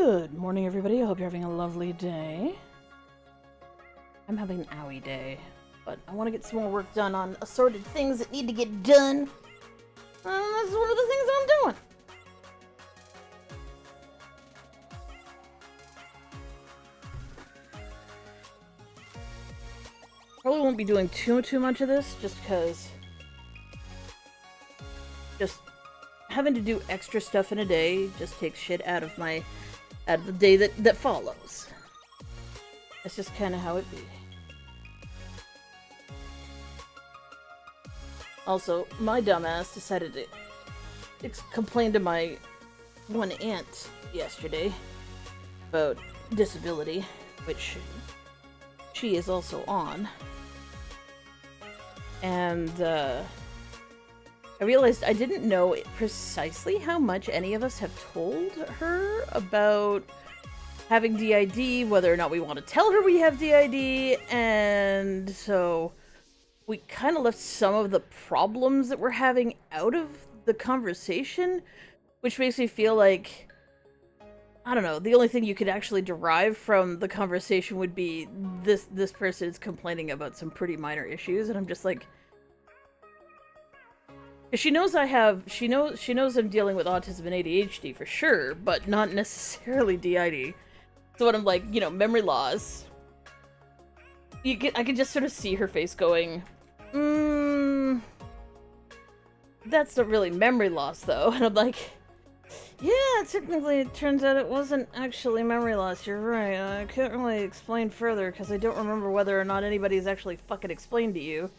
Good morning, everybody. I hope you're having a lovely day. I'm having an owie day, but I want to get some more work done on assorted things that need to get done. That's one of the things I'm doing. Probably won't be doing too much of this, just because having to do extra stuff in a day just takes shit out of the day that follows. That's just kind of how it be. Also, my dumbass decided to complain to my one aunt yesterday about disability, which she is also on. And, I realized I didn't know precisely how much any of us have told her about having DID, whether or not we want to tell her we have DID, and so we kind of left some of the problems that we're having out of the conversation, which makes me feel like, I don't know, the only thing you could actually derive from the conversation would be this person is complaining about some pretty minor issues, and I'm just like, she knows she knows I'm dealing with autism and ADHD for sure, but not necessarily DID. So when I'm like, you know, memory loss, I can just sort of see her face going, that's not really memory loss though. And I'm like, yeah, technically it turns out it wasn't actually memory loss, you're right. I can't really explain further because I don't remember whether or not anybody's actually fucking explained to you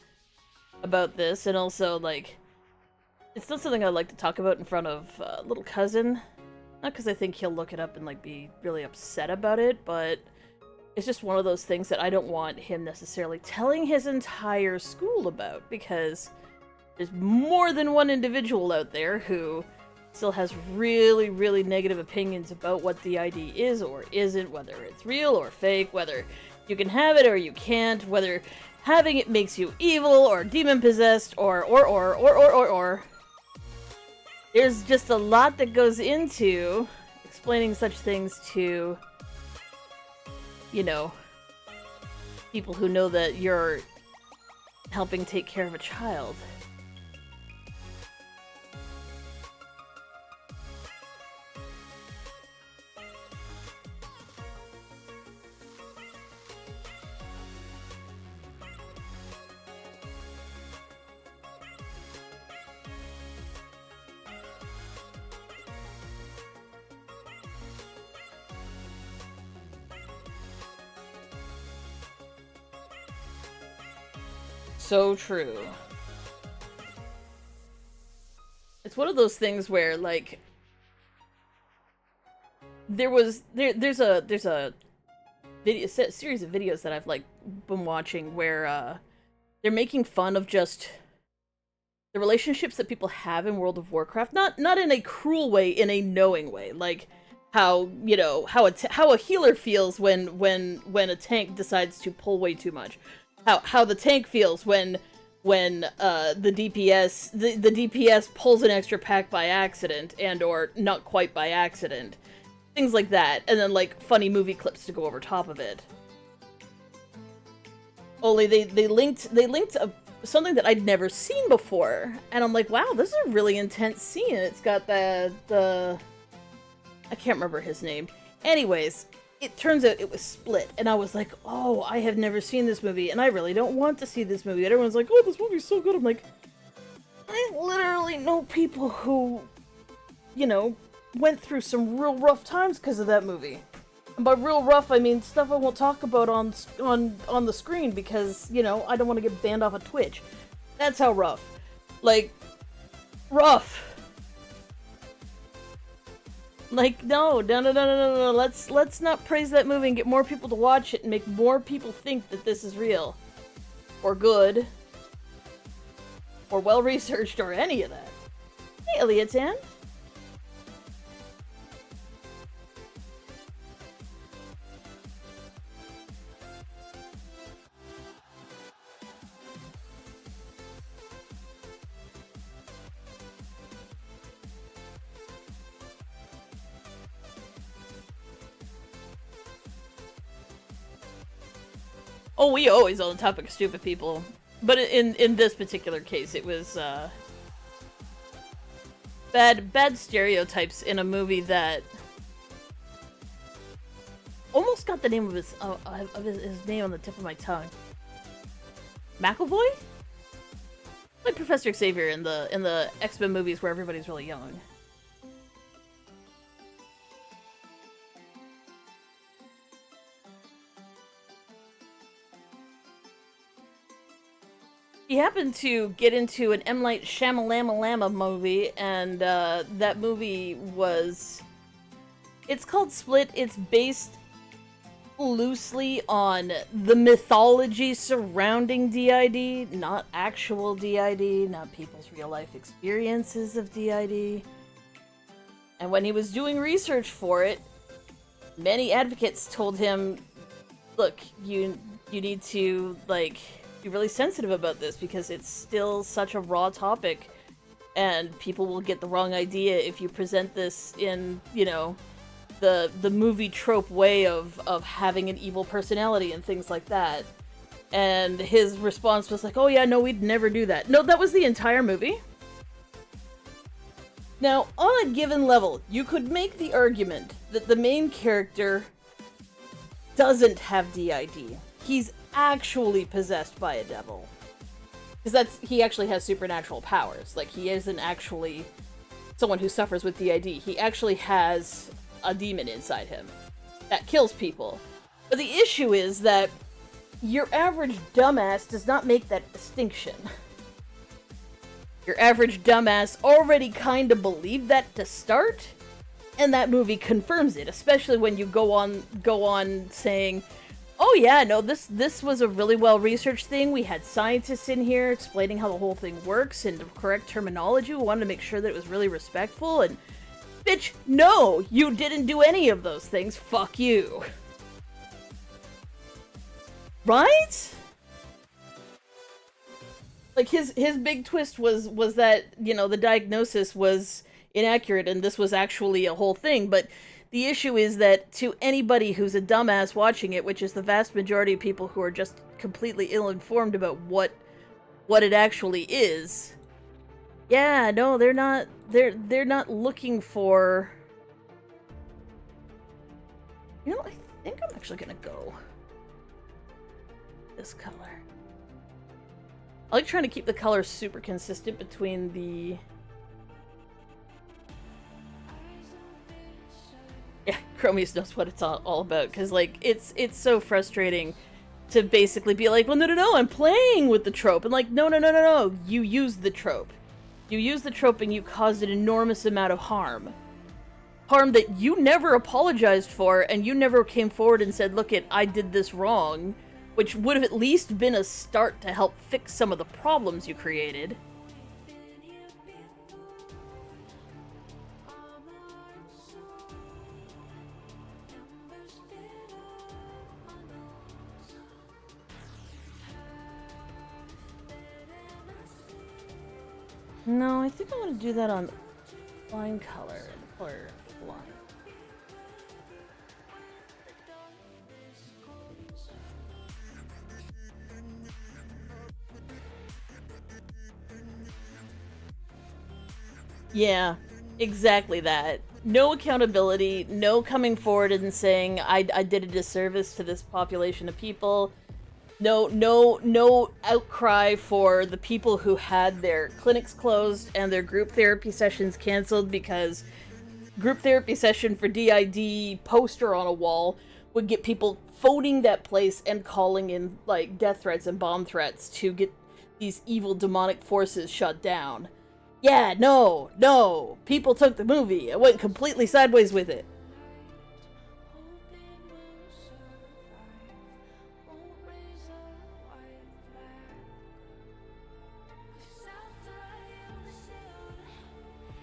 about this, and also, like, it's not something I'd like to talk about in front of little cousin. Not because I think he'll look it up and, like, be really upset about it, but it's just one of those things that I don't want him necessarily telling his entire school about, because there's more than one individual out there who still has really, really negative opinions about what the ID is or isn't, whether it's real or fake, whether you can have it or you can't, whether having it makes you evil or demon-possessed or. There's just a lot that goes into explaining such things to, you know, people who know that you're helping take care of a child. So true. It's one of those things where, like, there's a video series of videos that I've, like, been watching where they're making fun of just the relationships that people have in World of Warcraft, not in a cruel way, in a knowing way, like how, you know, how a healer feels when a tank decides to pull way too much. How the tank feels when the DPS pulls an extra pack by accident and or not quite by accident, things like that, and then, like, funny movie clips to go over top of it. Only they linked something that I'd never seen before, and I'm like, wow, this is a really intense scene. It's got the I can't remember his name. Anyways, it turns out it was Split, and I was like, oh, I have never seen this movie, and I really don't want to see this movie. And everyone's like, oh, this movie's so good. I'm like, I literally know people who, you know, went through some real rough times because of that movie. And by real rough, I mean stuff I won't talk about on the screen because, you know, I don't want to get banned off of Twitch. That's how rough. Like, rough. Like, no. Let's not praise that movie and get more people to watch it and make more people think that this is real. Or good. Or well-researched or any of that. Hey, Elliot-san. Oh, we always on the topic of stupid people. But in this particular case, it was, bad stereotypes in a movie that almost got the name of his name on the tip of my tongue. McAvoy? Like Professor Xavier in the X-Men movies where everybody's really young. He happened to get into an M. Night Shyamalan movie, and that movie was... It's called Split. It's based loosely on the mythology surrounding DID, not actual DID, not people's real-life experiences of DID. And when he was doing research for it, many advocates told him, look, you need to, like... be really sensitive about this because it's still such a raw topic and people will get the wrong idea if you present this in, you know, the movie trope way of having an evil personality and things like that. And his response was like, oh yeah, no, we'd never do that. No, that was the entire movie. Now, on a given level, you could make the argument that the main character doesn't have DID. He's actually possessed by a devil. Because he actually has supernatural powers. Like, he isn't actually someone who suffers with DID. He actually has a demon inside him that kills people. But the issue is that your average dumbass does not make that distinction. Your average dumbass already kind of believed that to start, and that movie confirms it, especially when you go on saying, oh yeah, no, this was a really well-researched thing. We had scientists in here explaining how the whole thing works and the correct terminology. We wanted to make sure that it was really respectful, and bitch, no, you didn't do any of those things. Fuck you. Right? Like, his big twist was that, you know, the diagnosis was inaccurate and this was actually a whole thing, but the issue is that to anybody who's a dumbass watching it, which is the vast majority of people who are just completely ill-informed about what it actually is, yeah, no, they're not looking for... You know, I think I'm actually gonna go this color. I like trying to keep the colors super consistent between the... Yeah, Chromie knows what it's all about, because, like, it's so frustrating to basically be like, well, no, I'm playing with the trope, and like, no, you used the trope. You used the trope and you caused an enormous amount of harm. Harm that you never apologized for, and you never came forward and said, look, I did this wrong, which would have at least been a start to help fix some of the problems you created. No, I think I'm going to do that on line color and color line. Yeah, exactly that. No accountability, no coming forward and saying, I did a disservice to this population of people. No outcry for the people who had their clinics closed and their group therapy sessions canceled because group therapy session for DID poster on a wall would get people phoning that place and calling in, like, death threats and bomb threats to get these evil demonic forces shut down. Yeah, no, people took the movie and went completely sideways with it.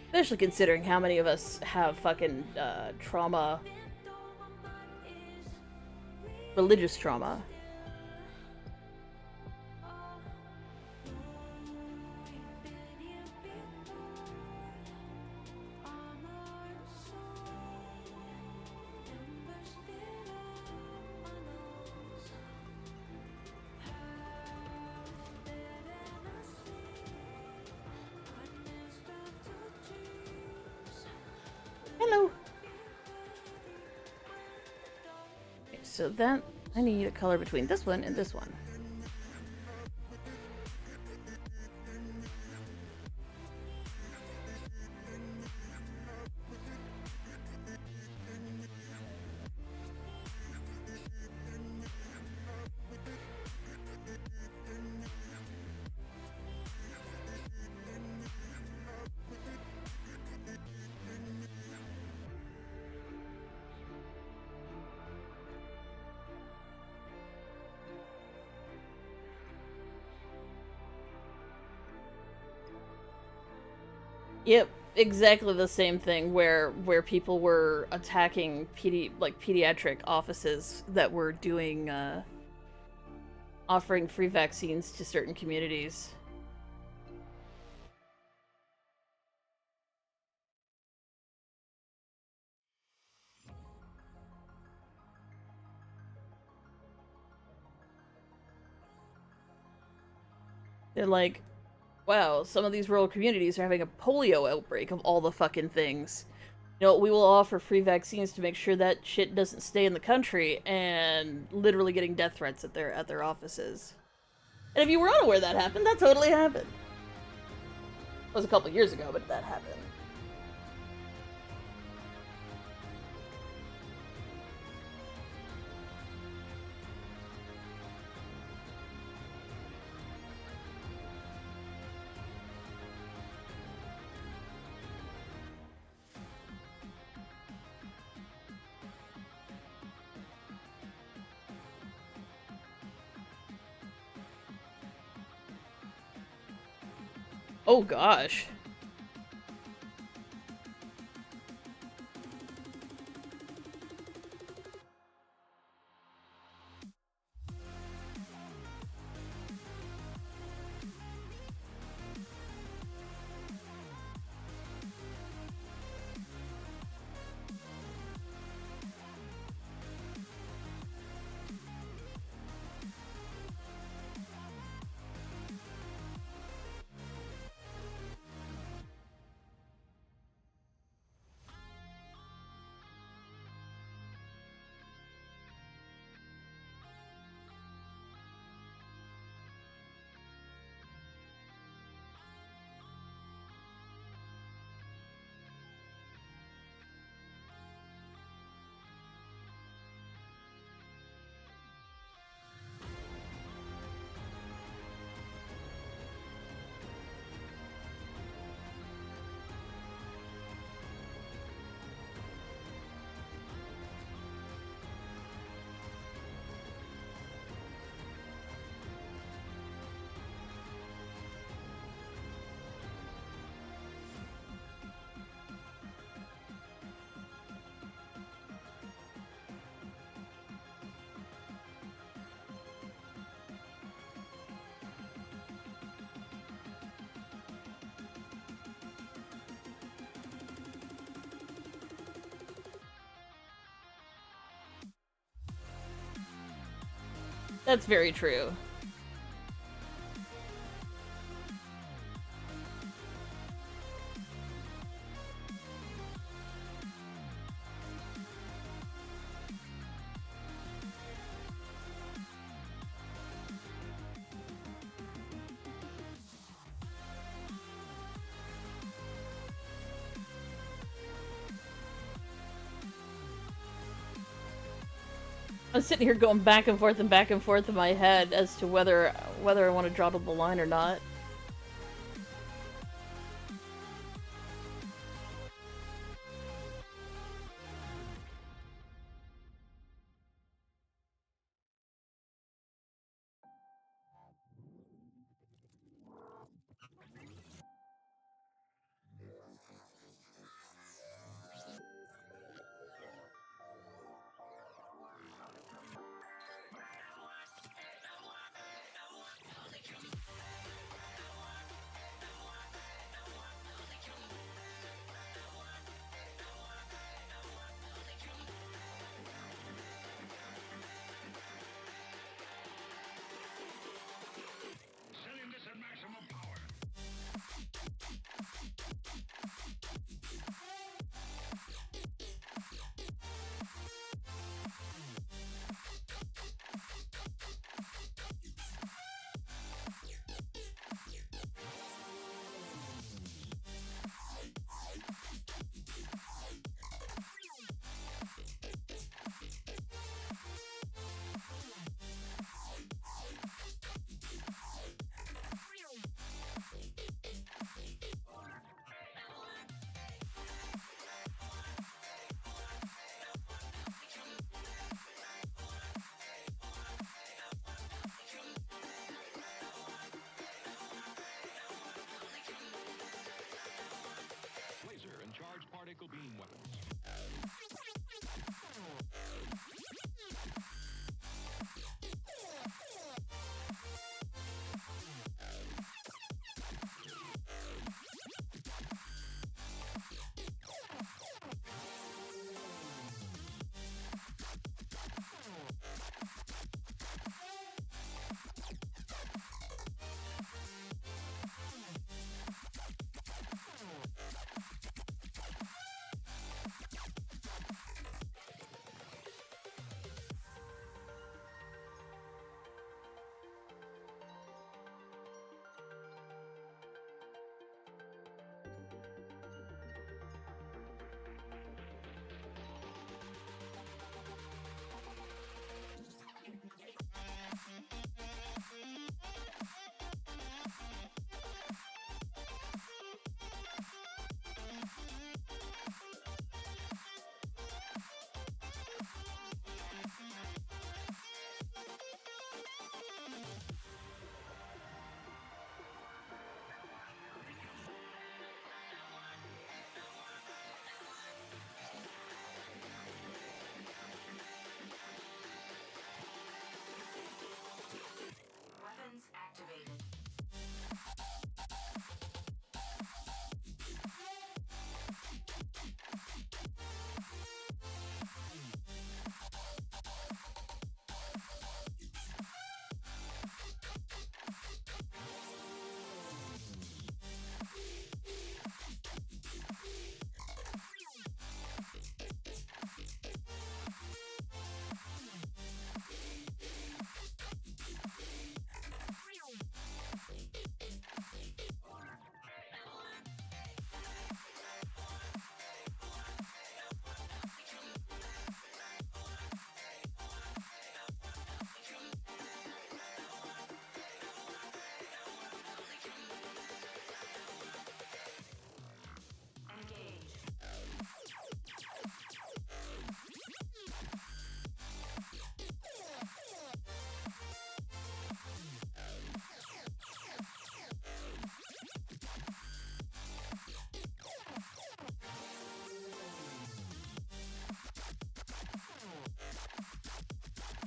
Especially considering how many of us have fucking trauma, religious trauma. so that... I need a color between this one and this one. Yep, exactly the same thing where people were attacking pediatric offices that were doing offering free vaccines to certain communities. They're like, wow, some of these rural communities are having a polio outbreak of all the fucking things. You know, we will offer free vaccines to make sure that shit doesn't stay in the country, and literally getting death threats at their offices. And if you were unaware that happened, that totally happened. It was a couple years ago, but that happened. Oh gosh. That's very true. I'm sitting here going back and forth in my head as to whether I want to draw to the line or not.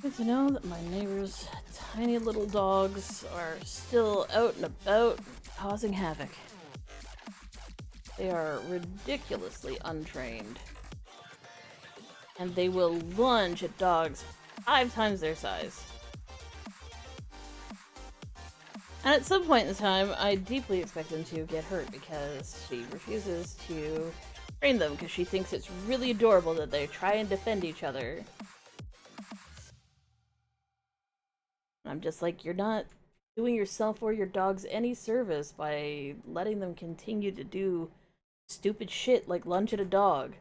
Good to know that my neighbor's tiny little dogs are still out and about, causing havoc. They are ridiculously untrained. And they will lunge at dogs 5 times their size. And at some point in time, I deeply expect them to get hurt because she refuses to train them because she thinks it's really adorable that they try and defend each other. I'm just like, you're not doing yourself or your dogs any service by letting them continue to do stupid shit like lunge at a dog.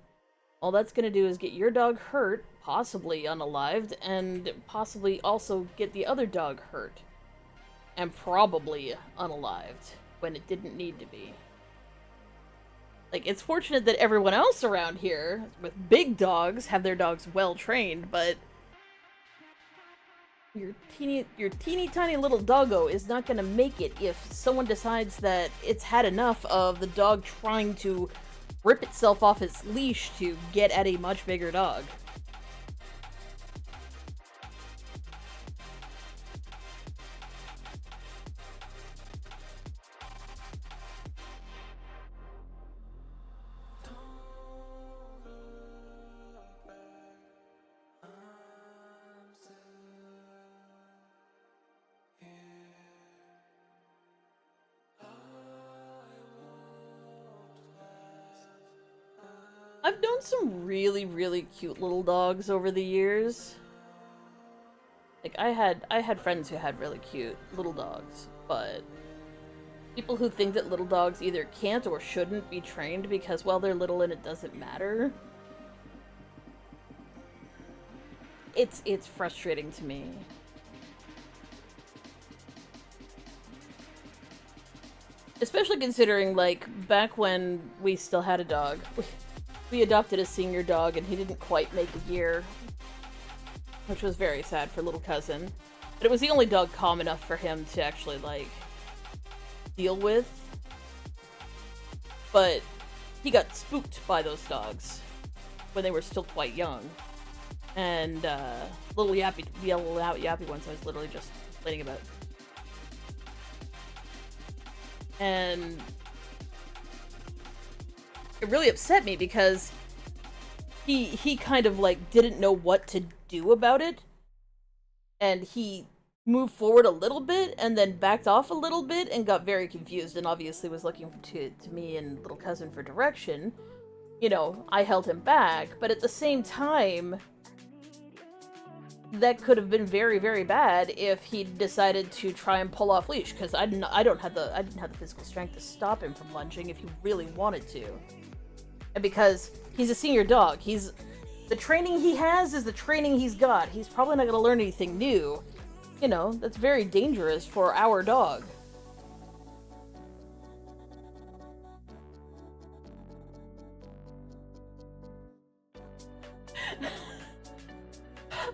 All that's gonna do is get your dog hurt, possibly unalived, and possibly also get the other dog hurt. And probably unalived, when it didn't need to be. Like, it's fortunate that everyone else around here, with big dogs, have their dogs well trained, but your teeny tiny little doggo is not gonna make it if someone decides that it's had enough of the dog trying to rip itself off its leash to get at a much bigger dog. I've known some really, really cute little dogs over the years. Like, I had friends who had really cute little dogs, but people who think that little dogs either can't or shouldn't be trained because, well, they're little and it doesn't matter. It's frustrating to me. Especially considering, like, back when we still had a dog. We adopted a senior dog and he didn't quite make a year, which was very sad for little cousin. But it was the only dog calm enough for him to actually, like, deal with. But he got spooked by those dogs when they were still quite young. And little yappy, the little yappy ones I was literally just complaining about. And it really upset me because he kind of like didn't know what to do about it. And he moved forward a little bit and then backed off a little bit and got very confused and obviously was looking to me and little cousin for direction. You know, I held him back, but at the same time, that could have been very, very bad if he decided to try and pull off leash, because I didn't have the physical strength to stop him from lunging if he really wanted to. And because he's a senior dog, the training he has is the training he's got. He's probably not going to learn anything new. You know, that's very dangerous for our dog.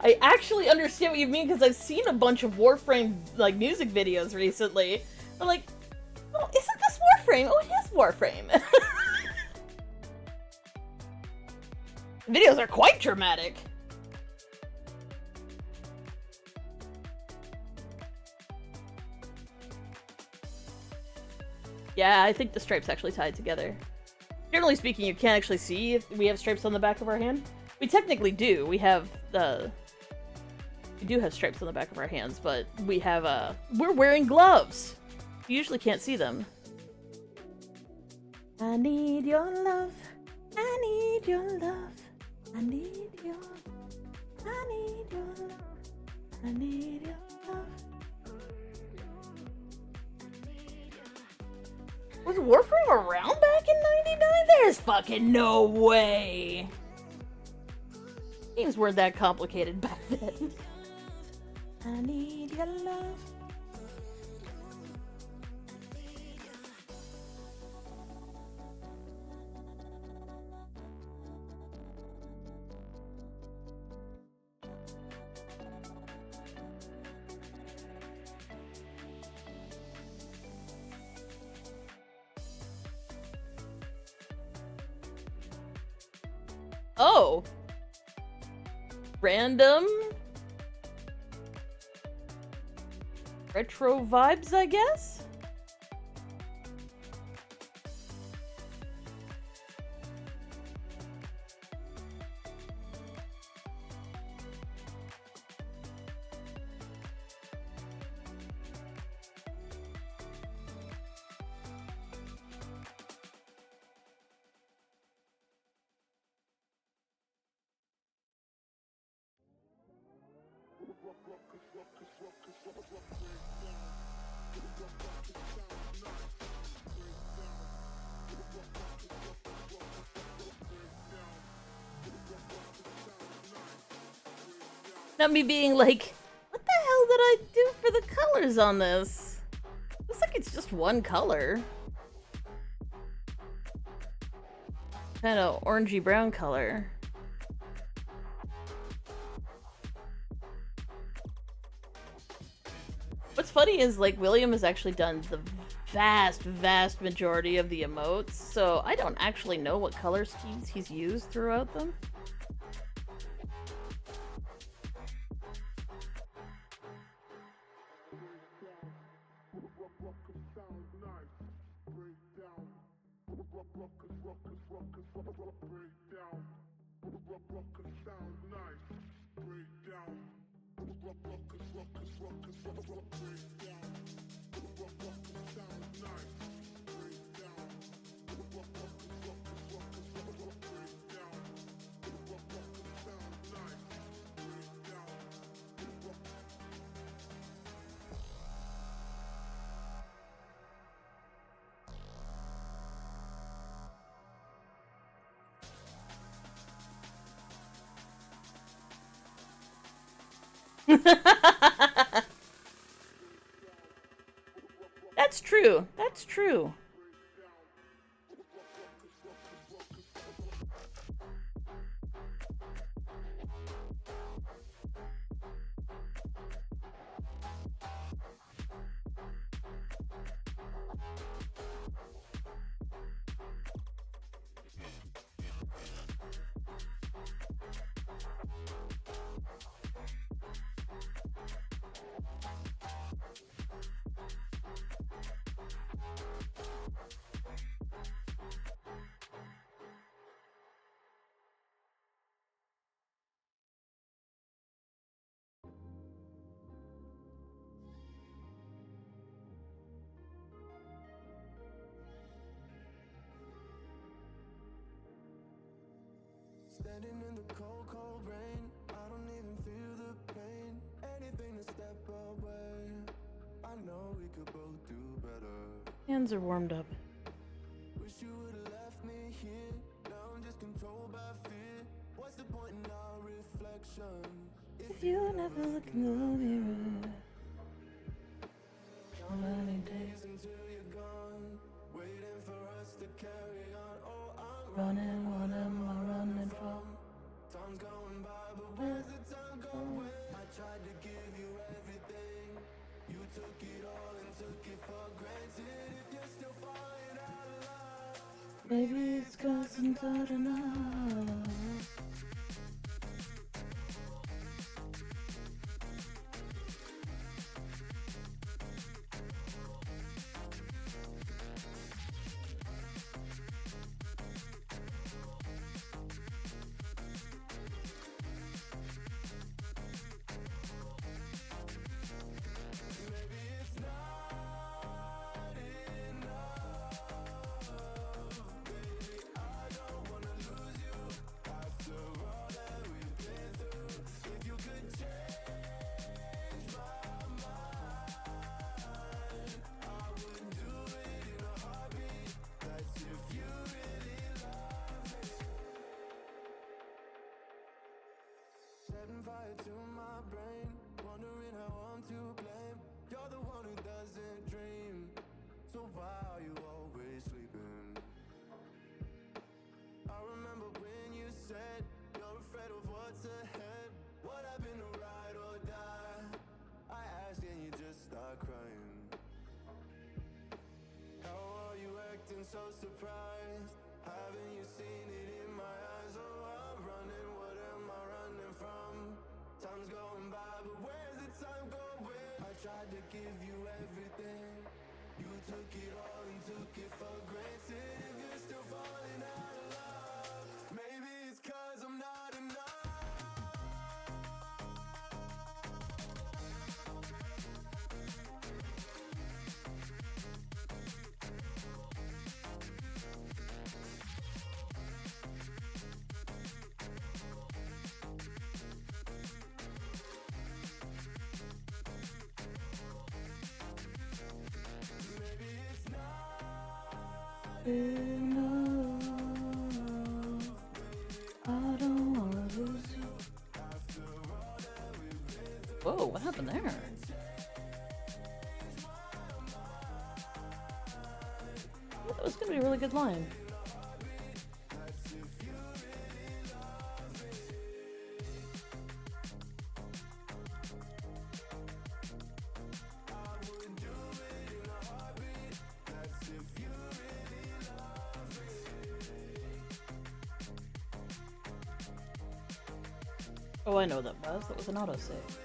I actually understand what you mean because I've seen a bunch of Warframe like music videos recently. I'm like, oh, isn't this Warframe? Oh, it is Warframe. Videos are quite dramatic. Yeah, I think the stripes actually tied together. Generally speaking, you can't actually see if we have stripes on the back of our hand. We technically do. We do have stripes on the back of our hands, but we're wearing gloves. You usually can't see them. I need your love. I need your love. I need your love. I need your love. Was Warframe around back in '99? There's fucking no way. Games weren't that complicated back then. I need your love. Oh. Random retro vibes, I guess? Not me being like, what the hell did I do for the colors on this? Looks like it's just one color. Kind of orangey brown color. What's funny is, like, William has actually done the vast majority of the emotes, so I don't actually know what color schemes he's used throughout them. That's true. That's true. Standing in the cold, cold rain, I don't even feel the pain. Anything to step away. I know we could both do better. Hands are warmed up. Wish you would've left me here. Now I'm just controlled by fear. What's the point in our reflection If you never look in the mirror? How many days until you're gone, waiting for us to carry on. Oh, I'm running, what am I running from? time's going by, but where's the time going? I tried to give you everything. You took it all and took it for granted. If you're still falling out of love, Maybe it's 'cause I'm not enough. setting fire to my brain, wondering how I'm to blame. You're the one who doesn't dream, so why are you always sleeping? I remember when you said you're afraid of what's ahead. What happened to ride or die? I asked and you just start crying. How are you acting so surprised? Haven't you seen it in my eyes? Oh, I'm running, what am I running from? Time's going by, but where's the time going? I tried to give you everything. You took it all and took it for granted. If you're still falling out of love, maybe it's 'cause I'm not enough. Maybe it's not Enough. I don't wanna lose you. Whoa, what happened there? Oh, that was gonna be a really good line. Oh, I know what that was. That was an autosave.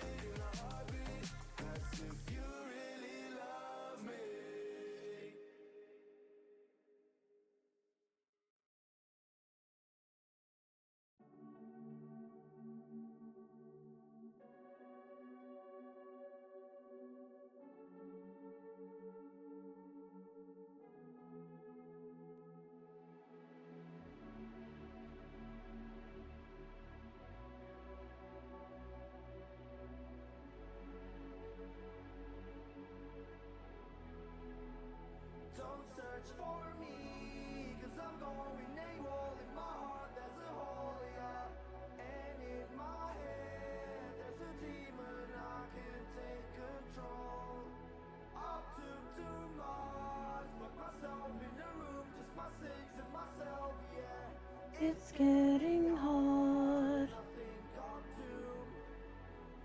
Don't search for me, 'cause I'm going AWOL. In my heart there's a hole, yeah. And in my head there's a demon, I can't take control. I took too much, locked myself in a room, just my six and myself, yeah. It's getting hard. I think I'm doomed,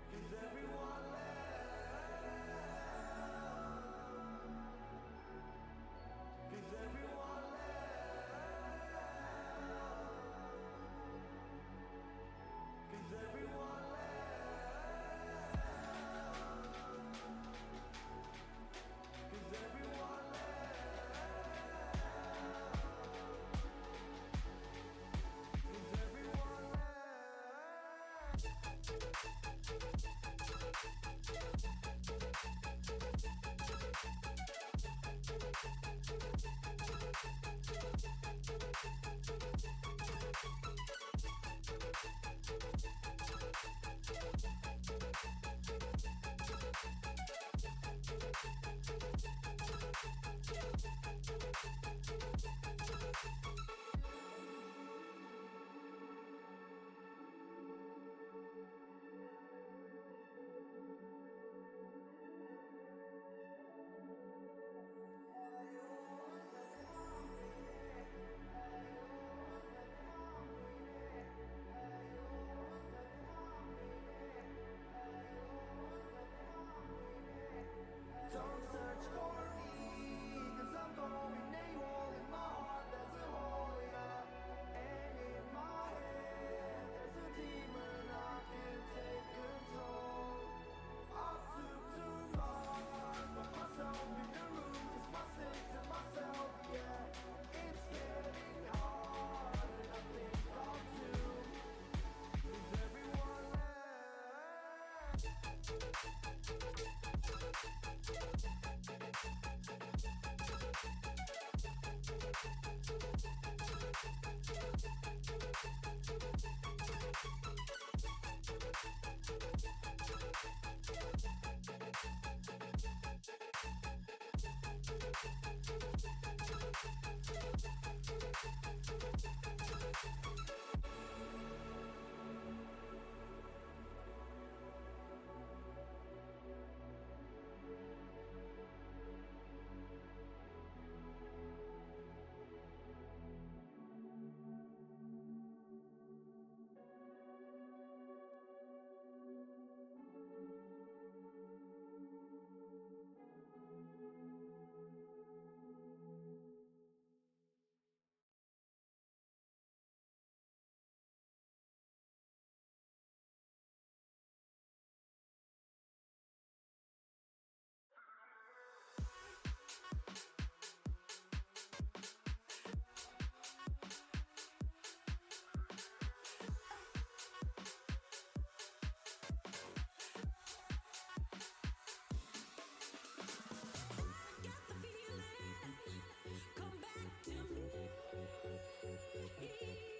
'cause everyone left. 'Cause everyone left. 'Cause everyone left. 'Cause everyone left. 'Cause everyone left. Don't search for me, cause I'm going AWOL. In my heart there's a hole, yeah. And in my head there's a demon I can't take control. I took too much, lock myself in a room, just my sins and myself, yeah. It's getting hard and I think I'm doomed. Is everyone left?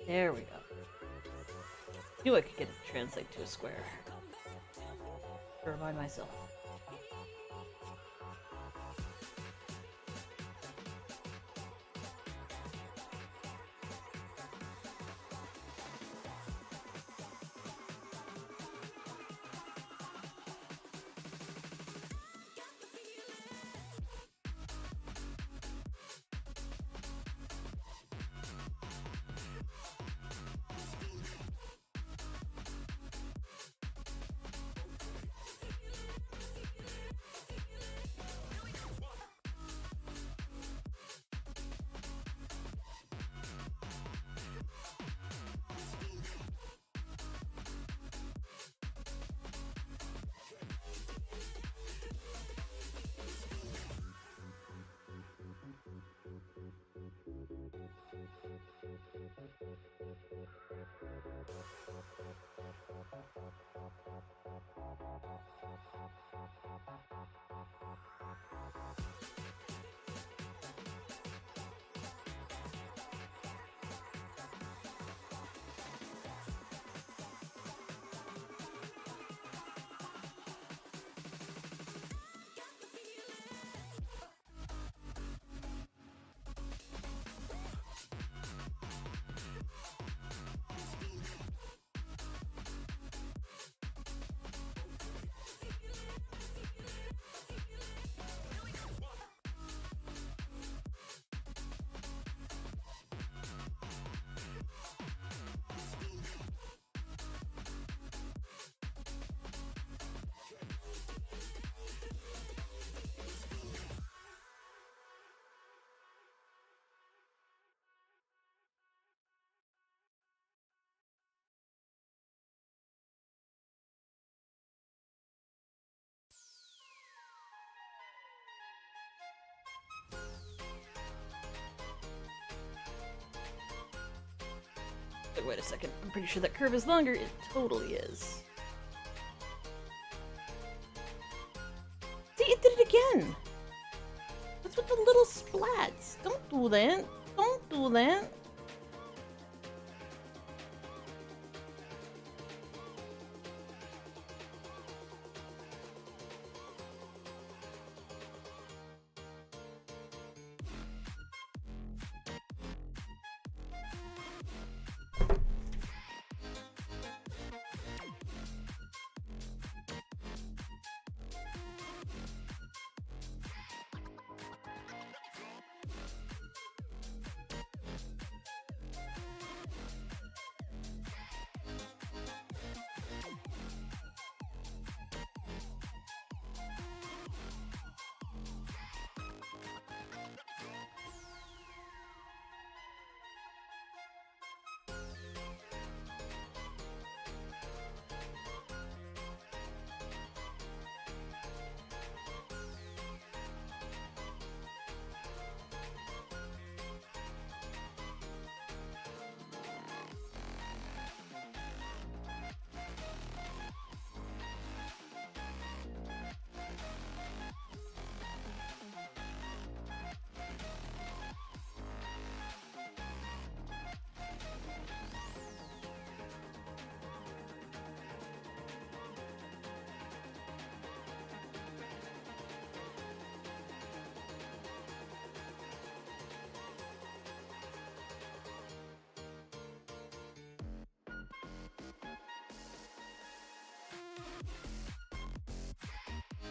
There we go. Knew I could get it to translate to a square. To remind myself. Wait a second. I'm pretty sure that curve is longer. It totally is. See, it did it again! What's with the little splats? Don't do that. Don't do that.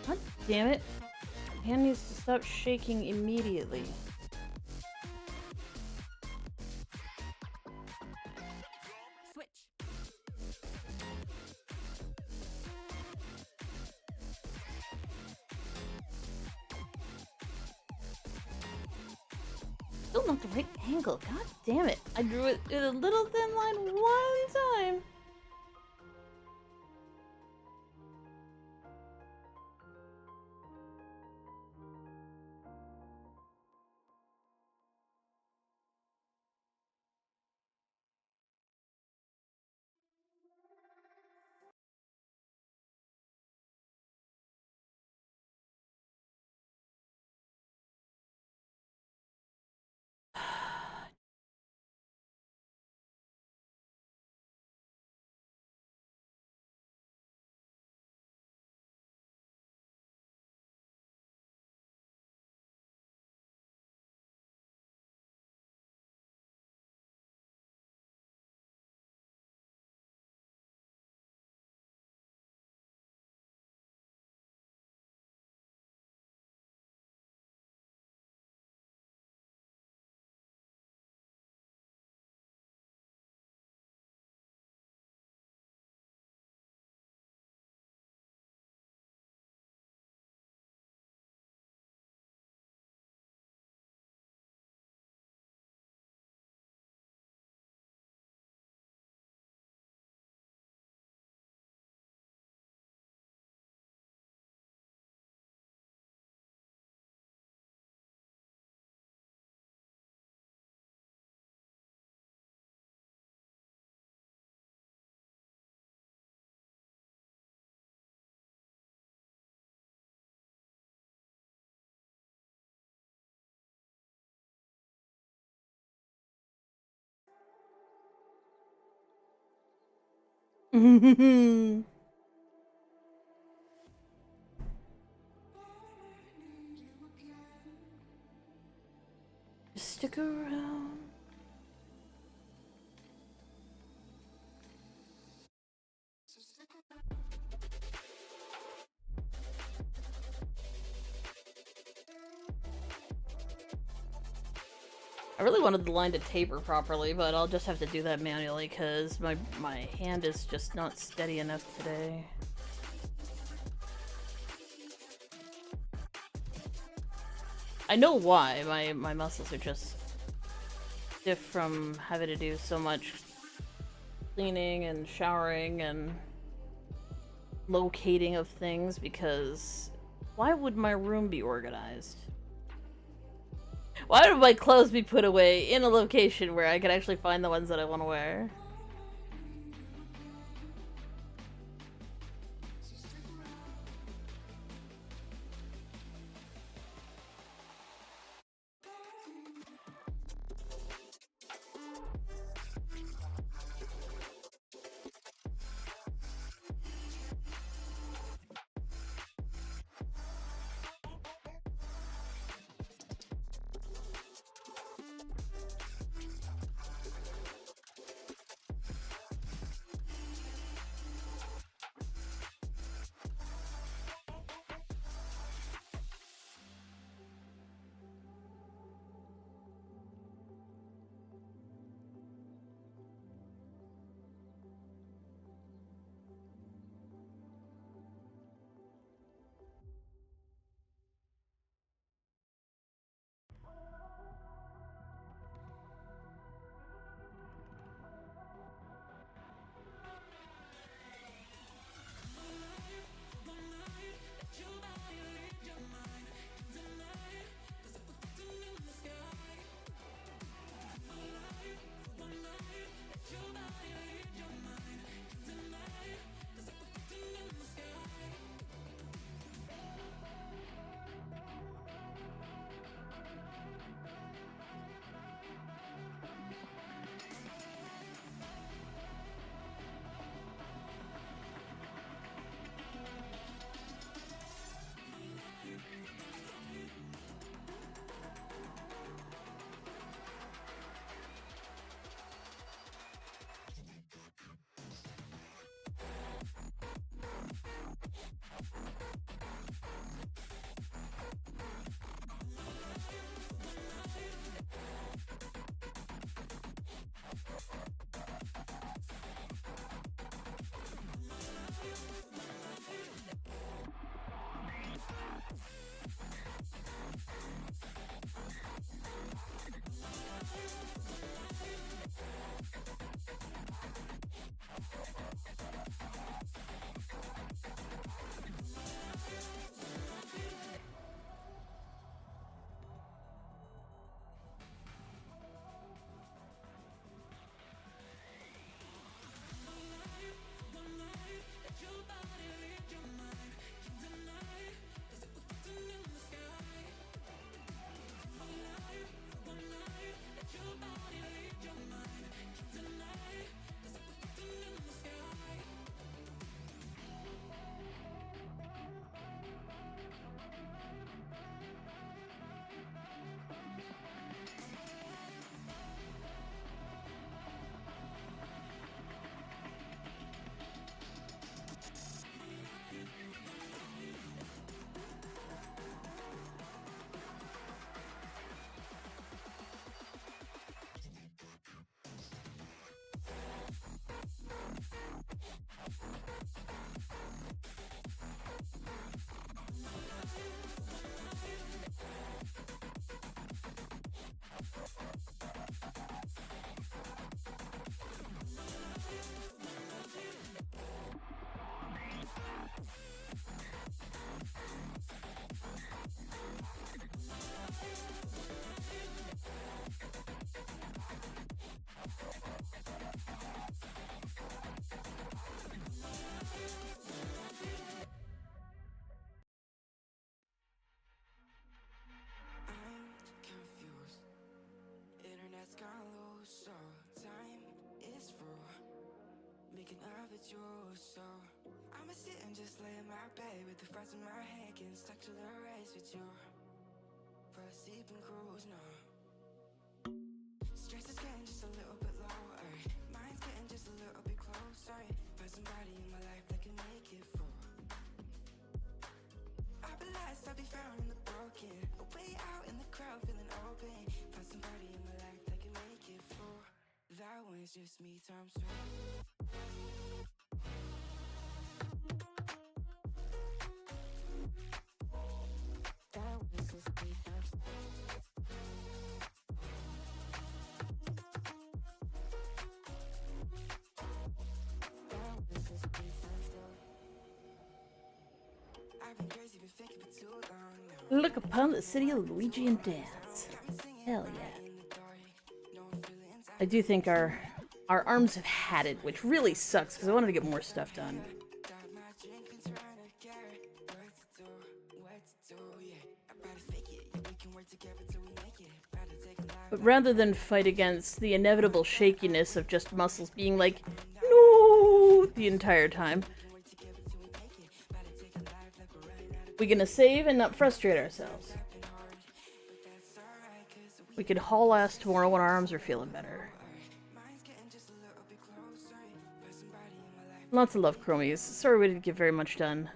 God damn it. Hand needs to stop shaking immediately. Switch. Still not the right angle. God damn it. I drew it in a little thin line one time. Just stick around. I really wanted the line to taper properly, but I'll just have to do that manually because my hand is just not steady enough today. I know why. My muscles are just stiff from having to do so much cleaning and showering and locating of things, because why would my room be organized? Why would my clothes be put away in a location where I can actually find the ones that I want to wear? thinking of it, you. So I'ma sit and just lay in my bed with the frost in my head, getting stuck to the race with you. For a sleeping cruise now. Stress is getting just a little bit lower. Mind's getting just a little bit closer. Find somebody in my life that can make it for. I'll be lost, I'll be found in the broken. A way out in the crowd, feeling open. Find somebody in my life that can make it for. That one's just me times two. That one's just me times two. That one's just me times two. I've been crazy, been thinking for too long now. Look upon the city of Luigi and dance. Hell yeah. I do think our arms have had it, which really sucks because I wanted to get more stuff done. But rather than fight against the inevitable shakiness of just muscles being like, no, the entire time, we're gonna save and not frustrate ourselves. We could haul ass tomorrow when our arms are feeling better. Lots of love, Chromies. Sorry we didn't get very much done.